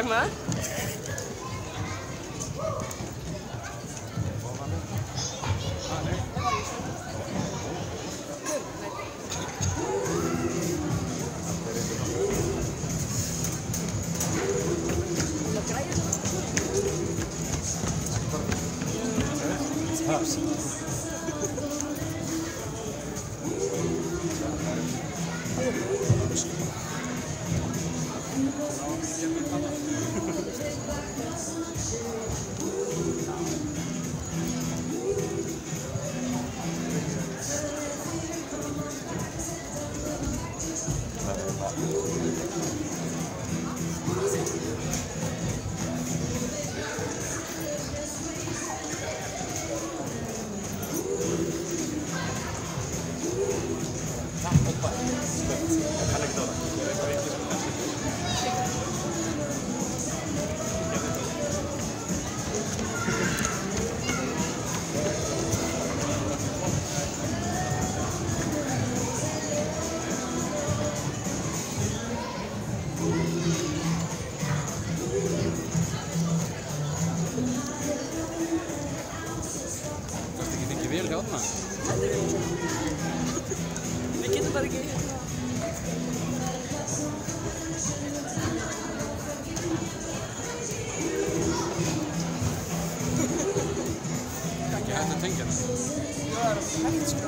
Magnaður. Vel hérna. Við getum bara ekki Ekki hægt að tengja það. Það er hægt sko.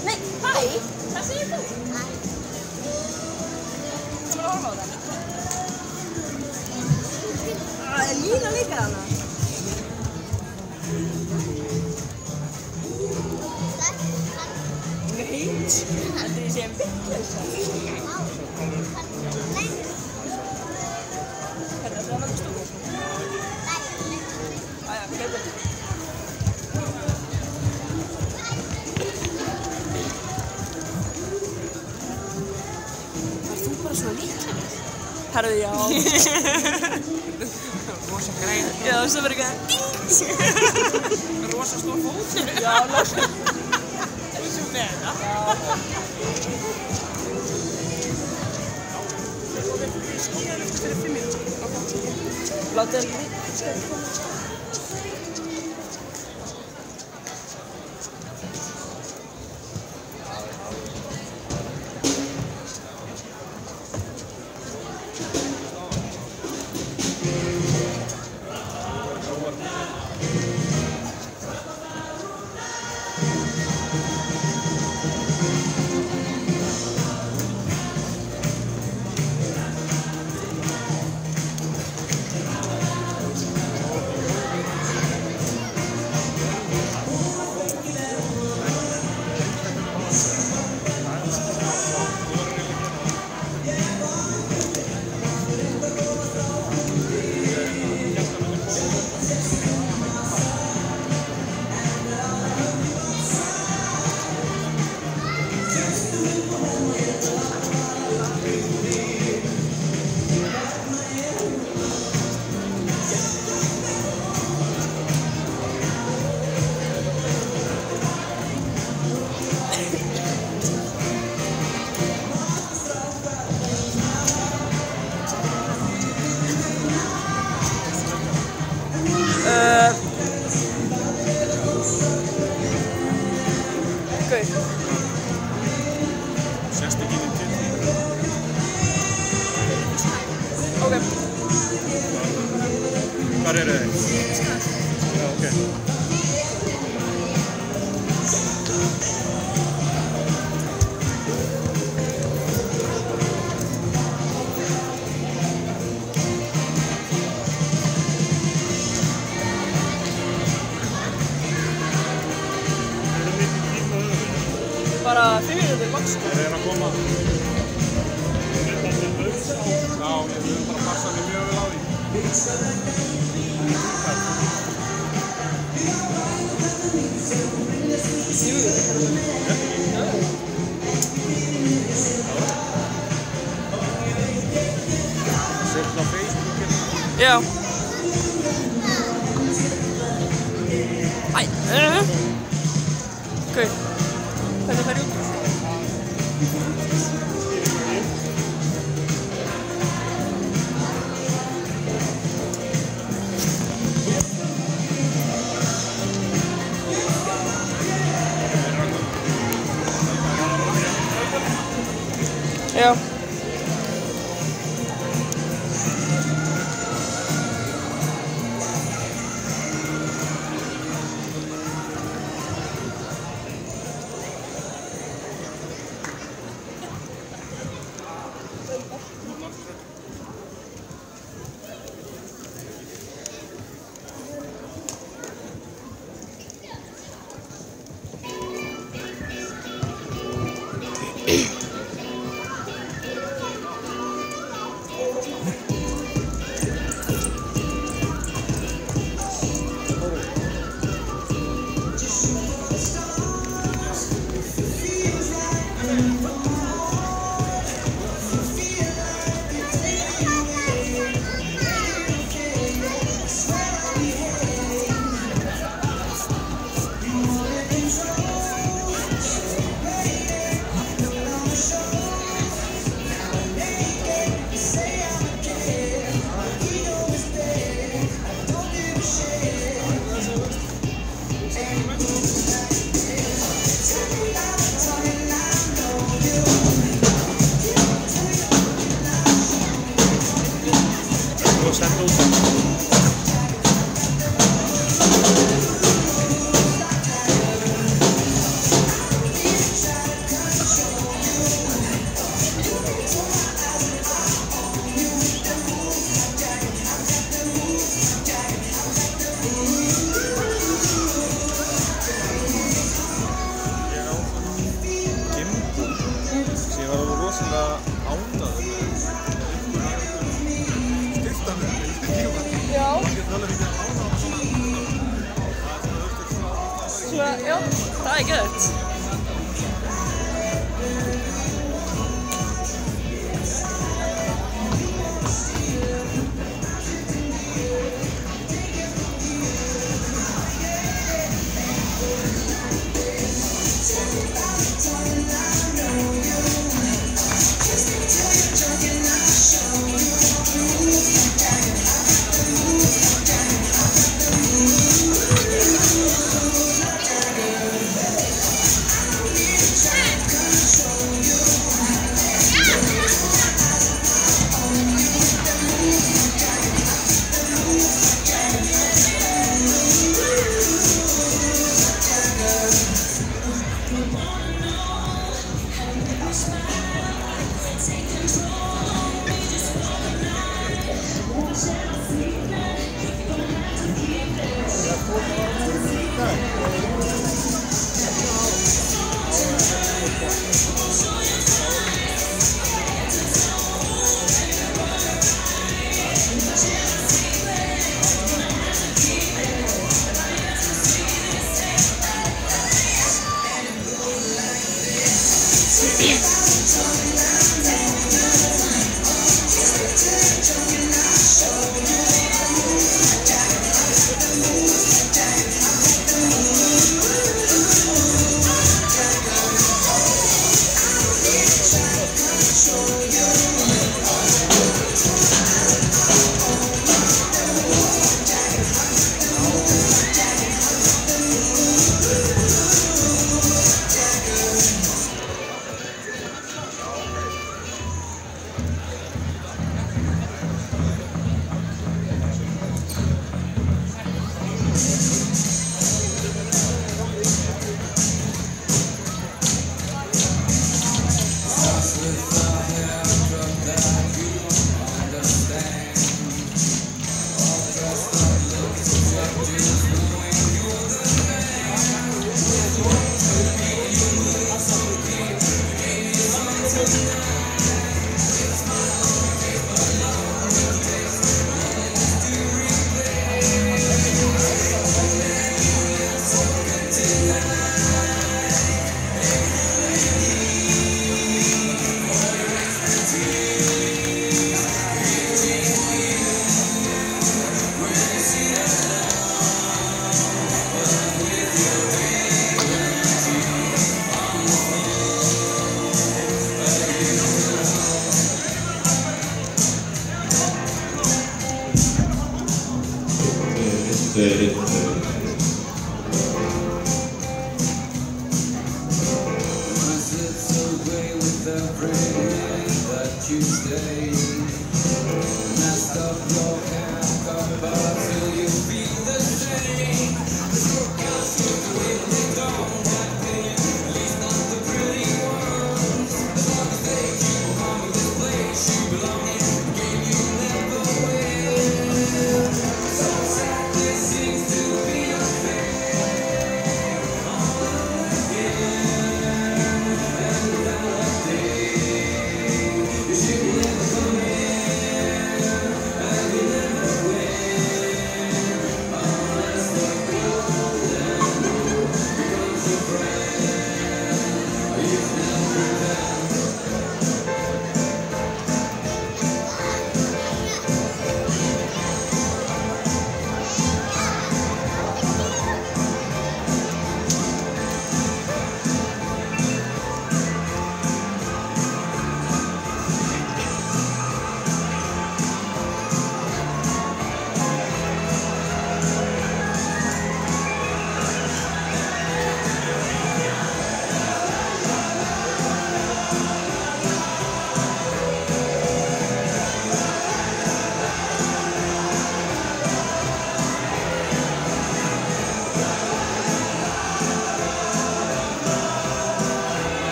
Nei, hæ! Hvað segir þú? Hæ. Þú var að horfa á það? Það er Lína líka þarna. Nei, þetta er því sem vittleysa. Hvernig er það að verða stúr? Æja, hlaupa. Svona líka? Herðu, já. Rosa greið. Já, það verður eitthvað ding! Rosa stór fót. Já, loksum. Þú sem með það. Já. Skíðan eftir fyrir 5 mínútur. Látið það ekki við. Sérst ekki inn til. Ok. Hvar eru þeir? Já, ok. Bara 5 mínútur max. Þeir að koma. Já, ég vil bara passa mig mjög vel á því. Jú, Já. Æ, Gauð, hvernig fær ég út? Já. Já, það er gött.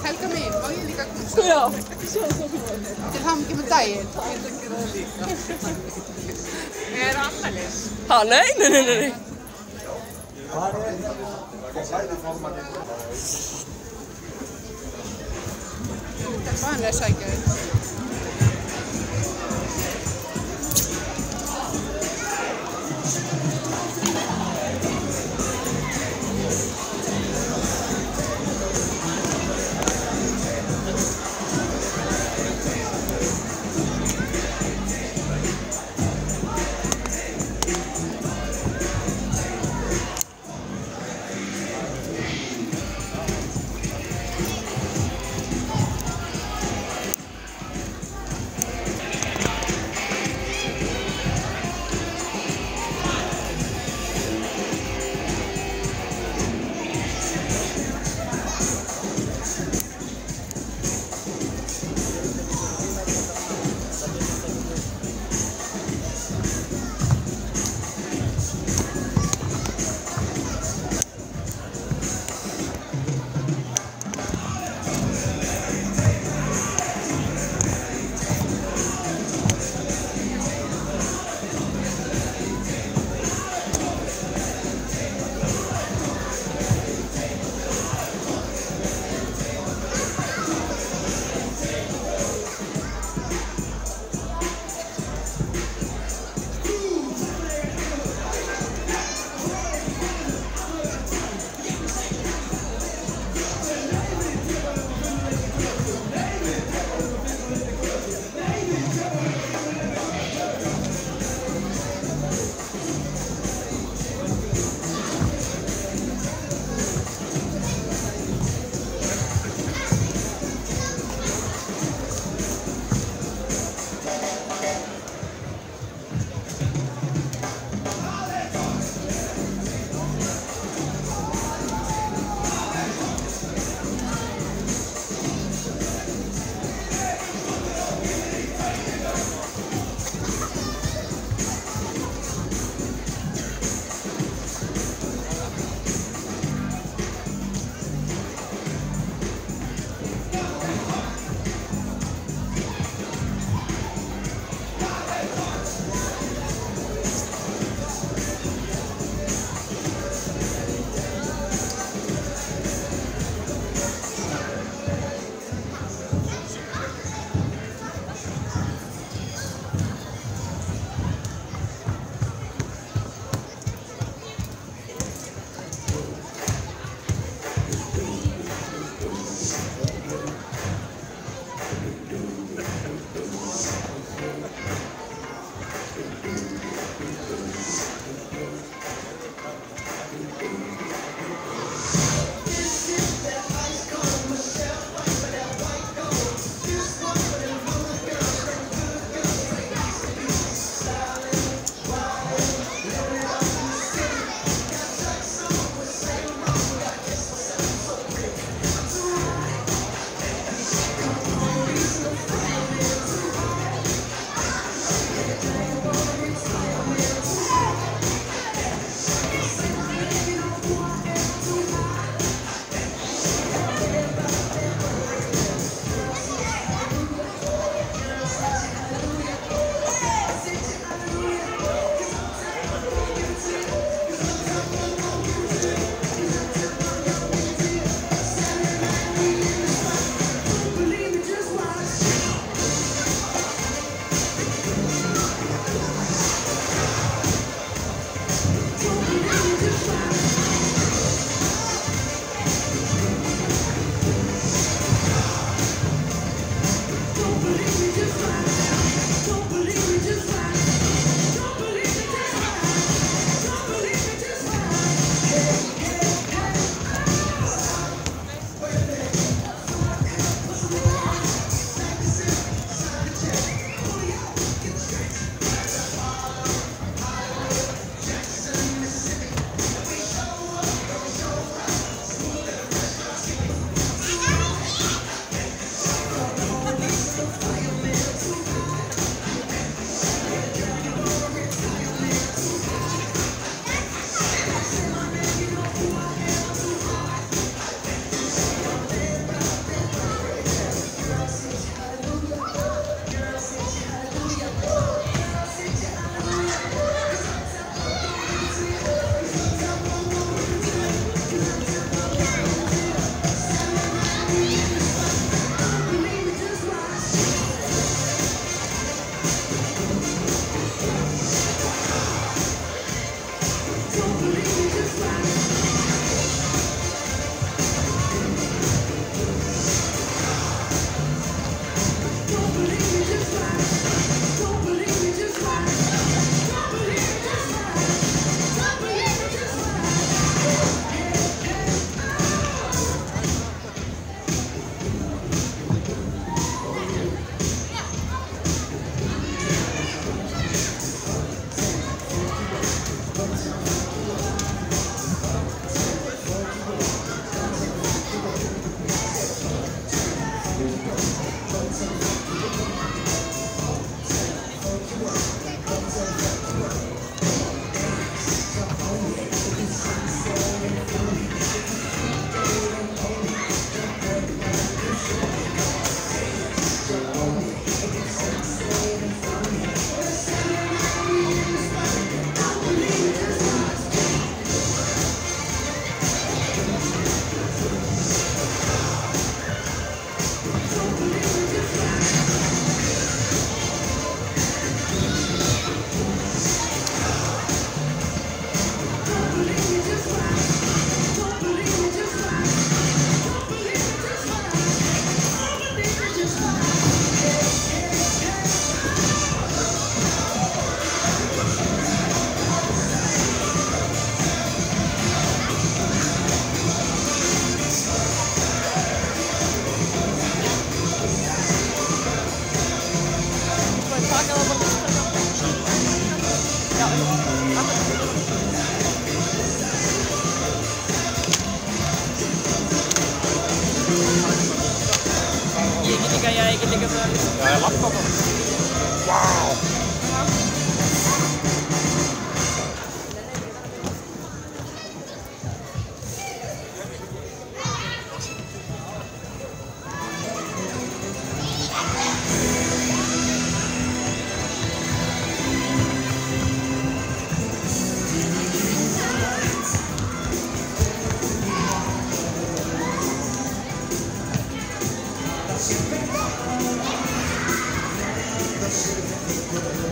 Helga mín, má ég líka knúsa? Já. Til hamingju með daginn. Er afmælis? Ha, nei. Vanlega sækja þig. Það er langt á það. Vá! Siempre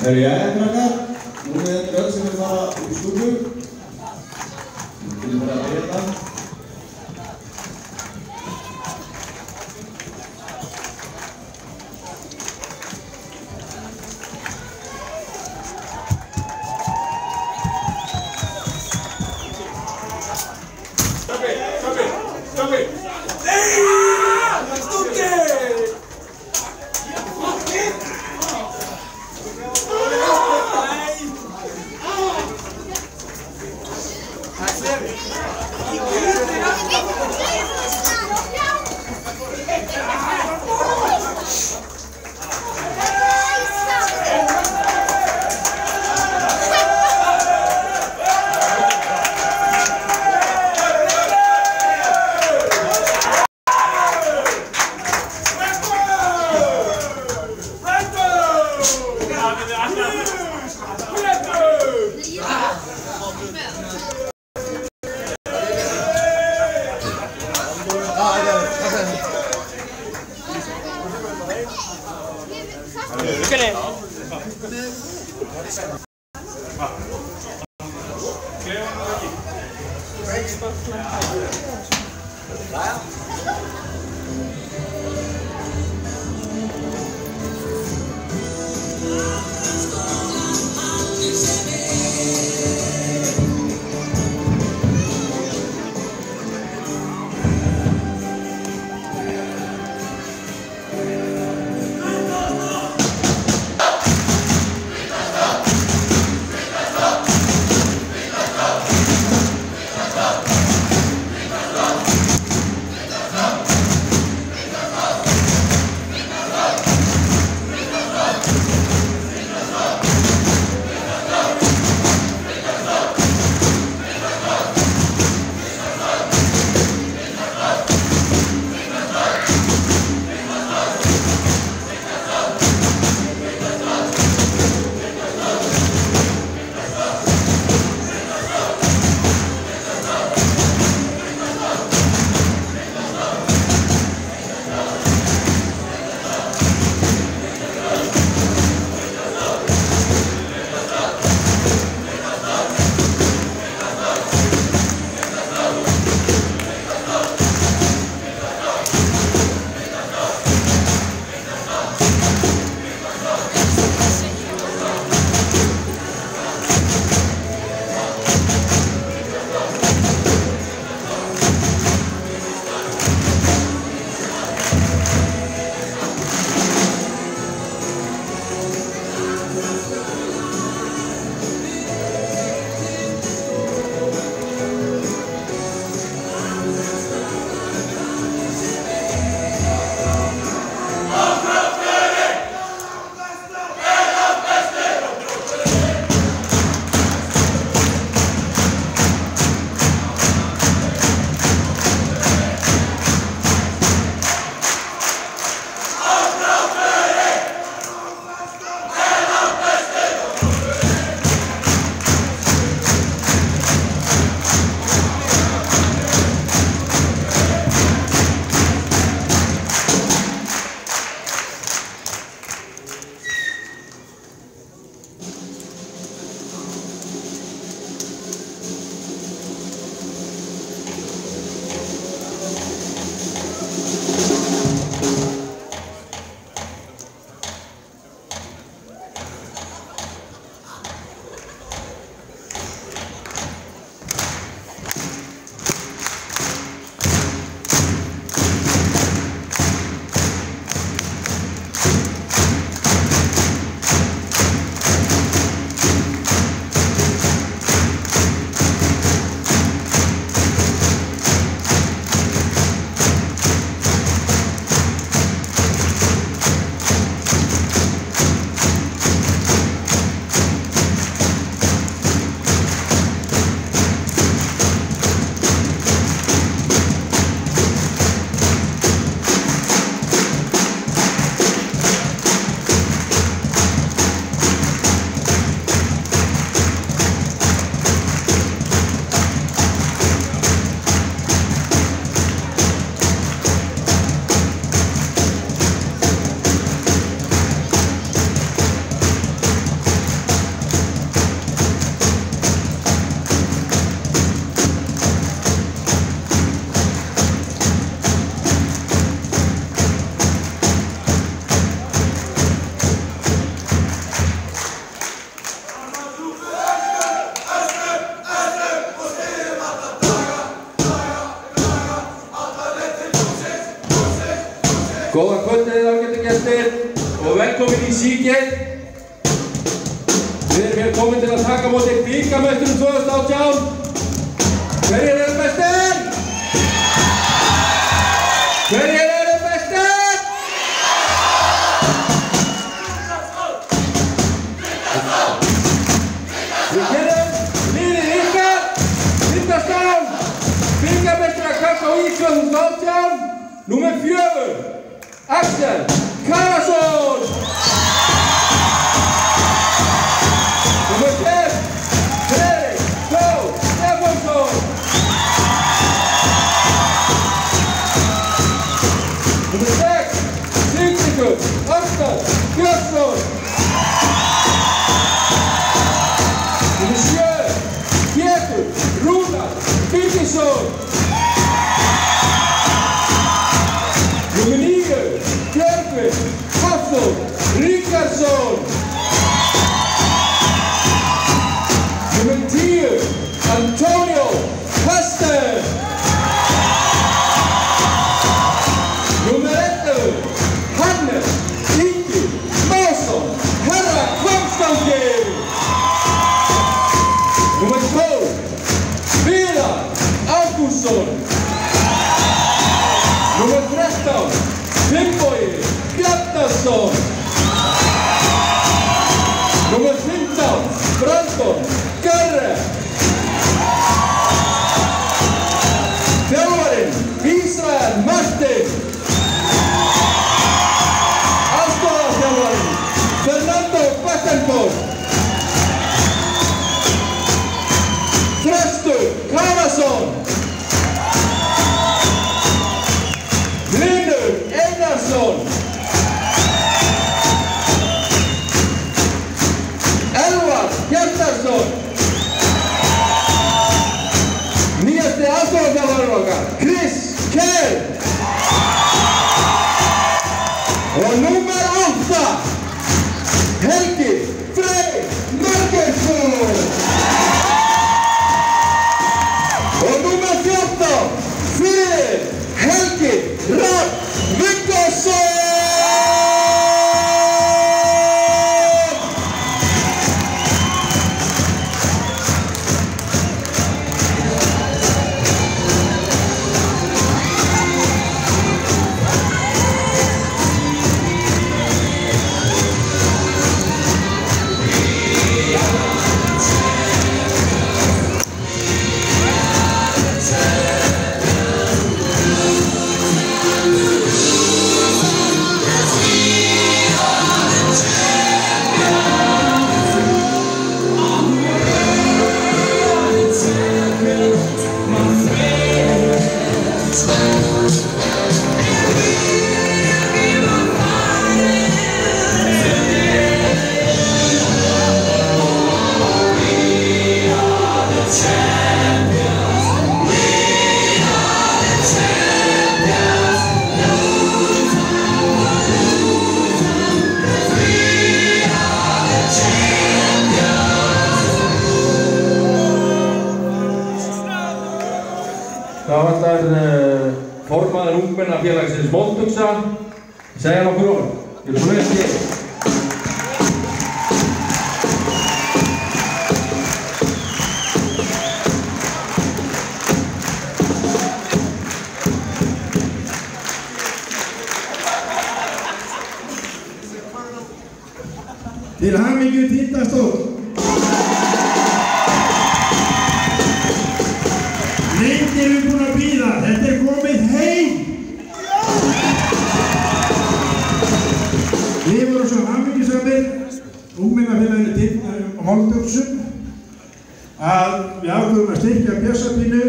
Herru, jæja, krakkar. Nú er þetta öll sem við fara út í stúku. Við viljum bara að byrja þetta. Góða kvöldið ágætu gestir og velkomin í Síkið. Við erum hér komin til að taka á móti bikarmeisturum 2018. Hverjir eru bestir? Hverjir eru bestir? Við gerum liðið ykkar, Tindastól, bikarmeisturar KKÍ 2018, númer 4, Axel Karason. Númer 5, Fredrik Þór Stefánsson. Númer 6, Sigtryggur Arnar Björnsson. Númer 7, Pétur Rúnar Birgisson. Númer 9, Björgvin Hafþór Ríkharðsson. Númer 10, Antonio Kasten. Númer 11, Hannes Ingi Másson, herra Hvammstangi. Númer 12, Viðar Ágústsson. Númer 13, Finnbogi Bjarnason. Númer 15, Brandon Garre. Þjálfarinn Ísrael Martin. Aðstoðarþjálfarinn Fernando Bettencourt. Þröstur Kavason. Hlynur Einarsson. Elvar Hjartarson. Nýjasti aðstoðarþjálfarinn okkar, Chris Kerr. Og númer 8, Helgi Freyr Margeirsson. Og númer 14, fyrir Helgi Rafn Viggorsson. Það vantar formaður ungmennafélagsins Molduxa. Segja nokkur orð. Ég er svona ekki. Til hamingju Tindastól. Lengi erum við búin að bíða. Þetta komið heim. Við vorum svo hamingjusamir, ungmennafélaginu Molduxum, að við ákveðum að styrkja Bjössapínu.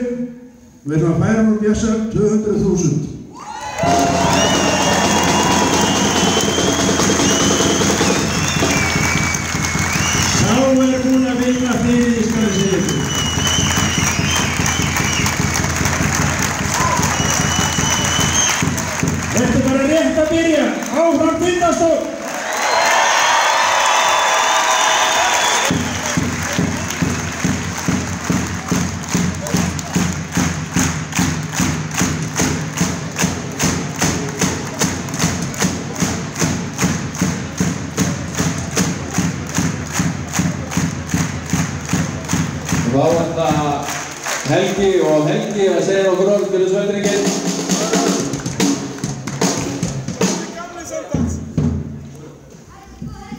Við erum að færa nú Bjössa 200.000. Sá búin að vinna fyrir því, skal ég segja ykkur. Þetta er bara rétt að byrja. Áfram Tindastól! Helgi og Helgi að segja okkur orð til þessu veldringin.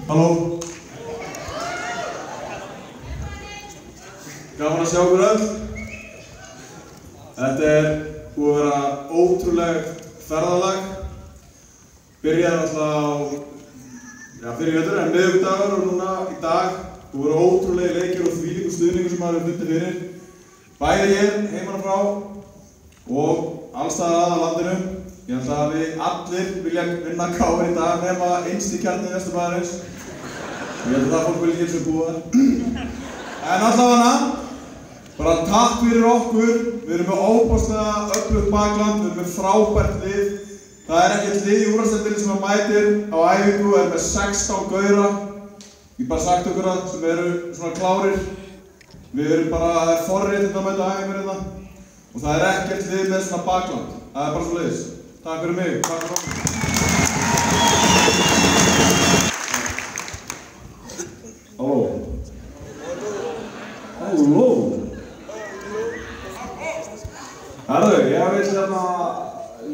Halló. Gaman að sjá okkur öll. Þetta búið að vera ótrúleg ferðalag. Byrjaði alltaf á fyrir vetur en miðvikudagur og núna í dag búið að vera ótrúlegi leikir og þvílíkur stuðningur sem maður hefur fundið fyrir. Bæði hér heimann frá og alls staðar að landinu. Ég held að við allir vilja vinna KR í dag nema innst í kjarnið Vesturbæjarins. Ég held að það fólk vilja hér sem búið þar. En allavega, bara takk fyrir okkur. Við erum með óbáslega öflugt bakland, við erum með frábært lið. Það er ekkert lið í úrvalsdeildinni sem mætir á æfingu og er með 16 gaura. Ég bara sagt okkur það sem eru svona klárir. Við erum bara, það er forréttindi að mæta æfingur hérna. Og það er ekkert lið með svona bakland. Það er bara svo leiðis. Takk fyrir mig, takk fyrir okkur. Halló. Halló. Herðu, ég vil hérna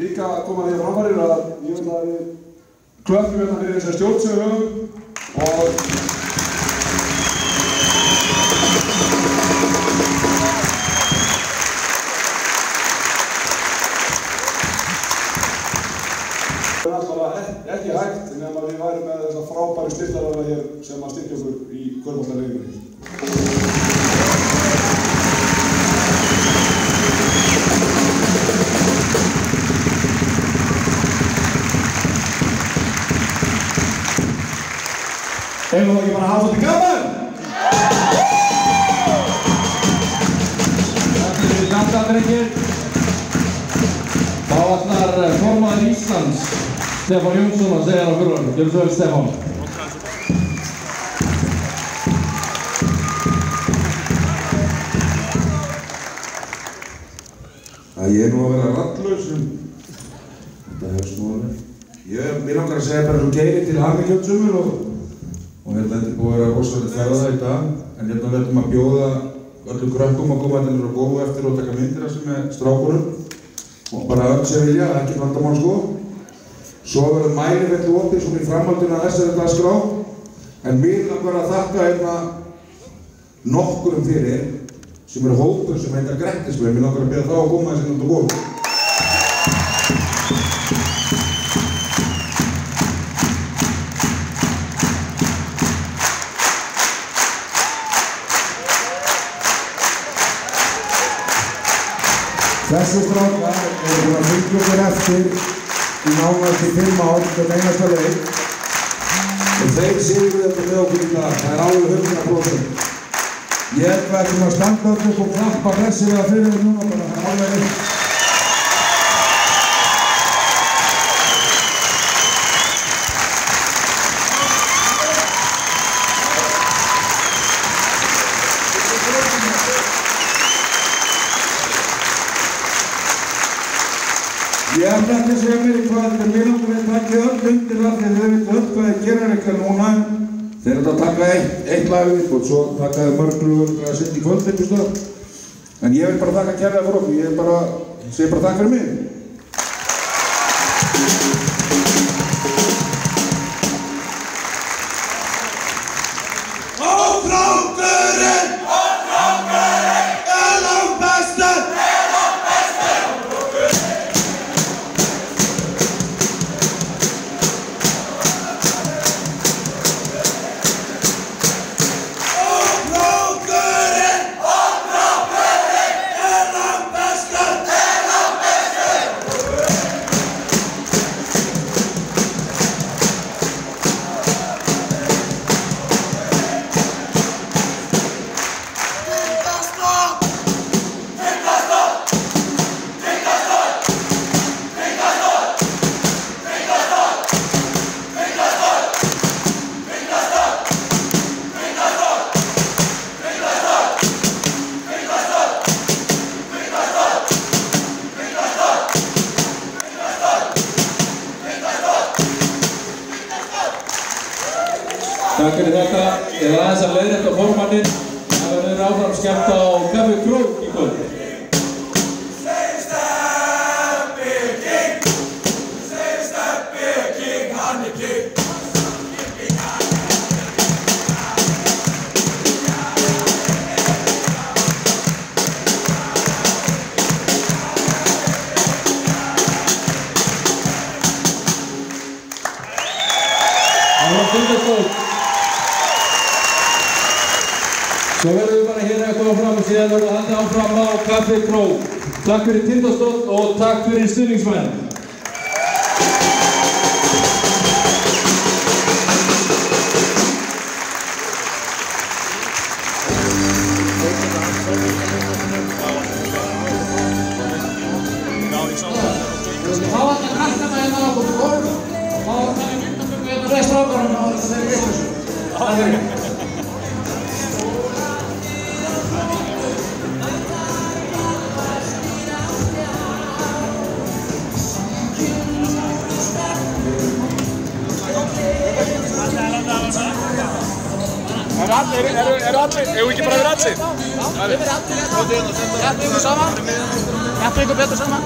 líka koma því að framfærir að ég vil að við klöppum hérna fyrir þessari stjórn sem við höfum og ekki hægt nema við værum með þessa frábæri styrktarara hér sem að styrkja okkur í körfuboltaleikunni. Eigum við ekki bara að hafa svolítið gaman? Þetta er landafrengir. Þá ætlar formaður Íslands Stefán Jónsson að segja á kurvanum. Gjörðu svo vel, Stefán. Ég er nú að vera raddlaus þetta hefur snúið. Mér langar að segja bara svo Geiri til hamingjum og þetta er búið að vera rosalega ferða í dag. En hérna verðum að bjóða öllum krökkum að koma til að góða eftir og taka myndir af sem með strákunum. Og bara öll sem vilja, ekki vandamál sko. Svo verður mælifellu opið svona í framhaldinu að þessari dagskrá. En mér langar að þakka hérna nokkurum fyrir sem eru hópur sem heitar Grettismenn. Mér langar að byrja þá að koma þessi út og góð. Þessi strákar eru búin að fylgja okkur eftir í nánast í 5 ár hvern einasta leik. Og þeir sigruðu þetta með okkur í dag. Það er alveg 100%. Ég held að við ætlum að standa upp og klappa hressilega fyrir þeim núna bara. Það er alveg eitt. Ég ætla ekki að segja mér í hvað þetta er. Mér langar að taka öll undir það því að þau veit öll hvað þeir gera eitthvað núna. Þeir ætla að taka eitt lag við og svo taka þeir mörglugur að setja í kvöld einhvers staðar. En ég vil bara þakka kærlega fyrir okkur. Ég segi bara takk fyrir mig. Takk fyrir þetta. Ég aðeins að leiðrétta formanninn. Það verður áfram skemmt á Kaffi Krók í kvöld. síðan verður haldið áfram á Kaffi Kró. Takk fyrir Tindastóll og takk fyrir stuðningsmenn. Þá var þetta krakkana hérna á okkur gólf og þá var þetta myndaböku hérna með strákarinn og þetta þeirri vittleysu. Það er ekki. Eru allir? Hefur ekki bara verið allir? Já, við verðum allir. Hjálpa ykkur saman. Hjálpa ykkur betur saman.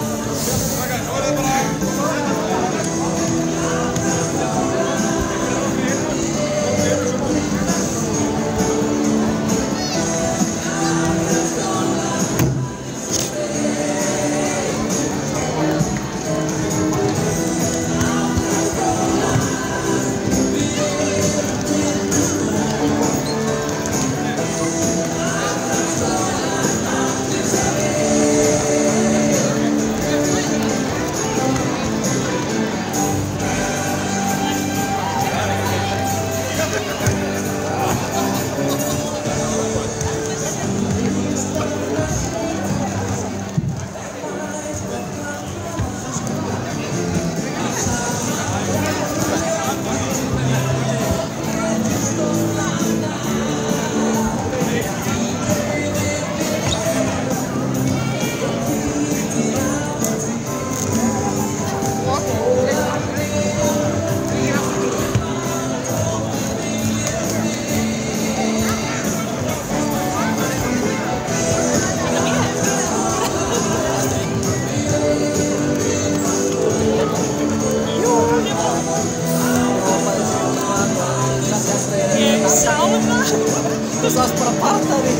Þú sást bara partaði.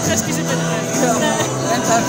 Kannski sem betur. Já, reyndar.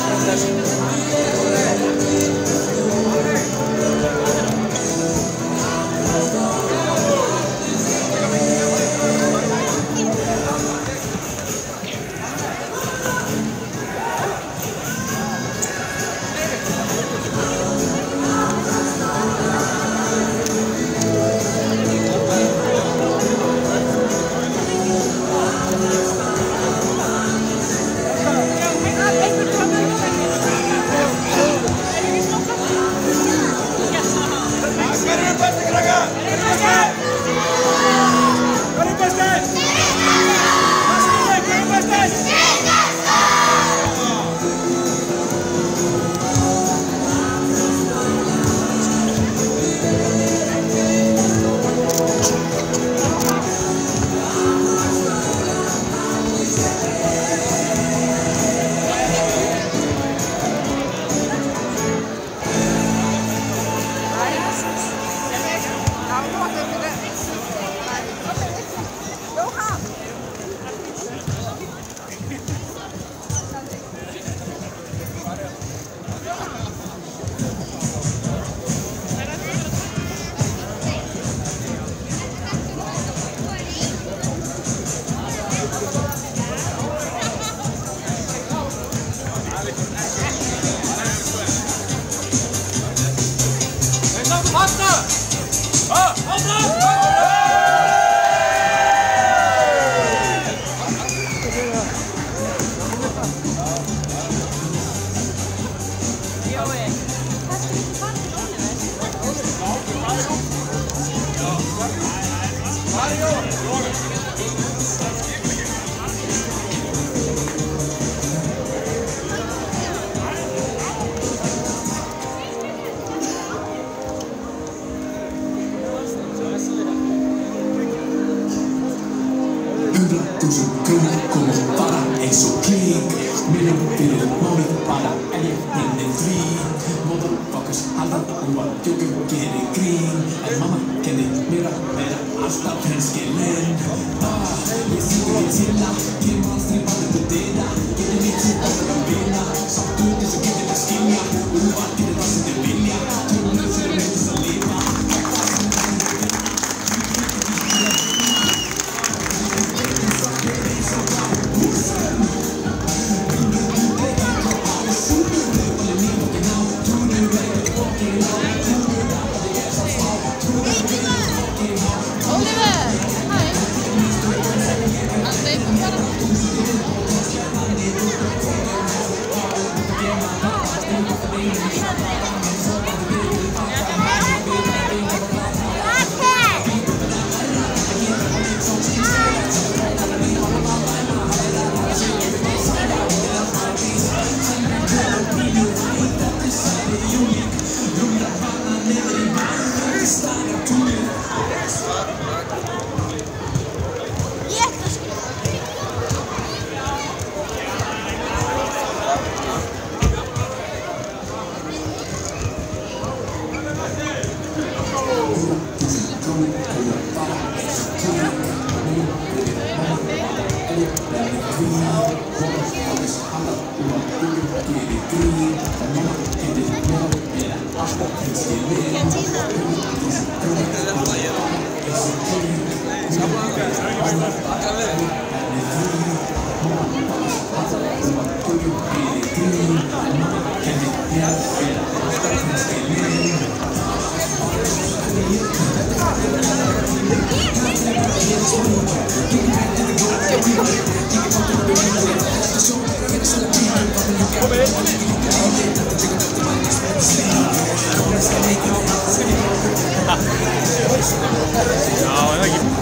Já, en það ekki.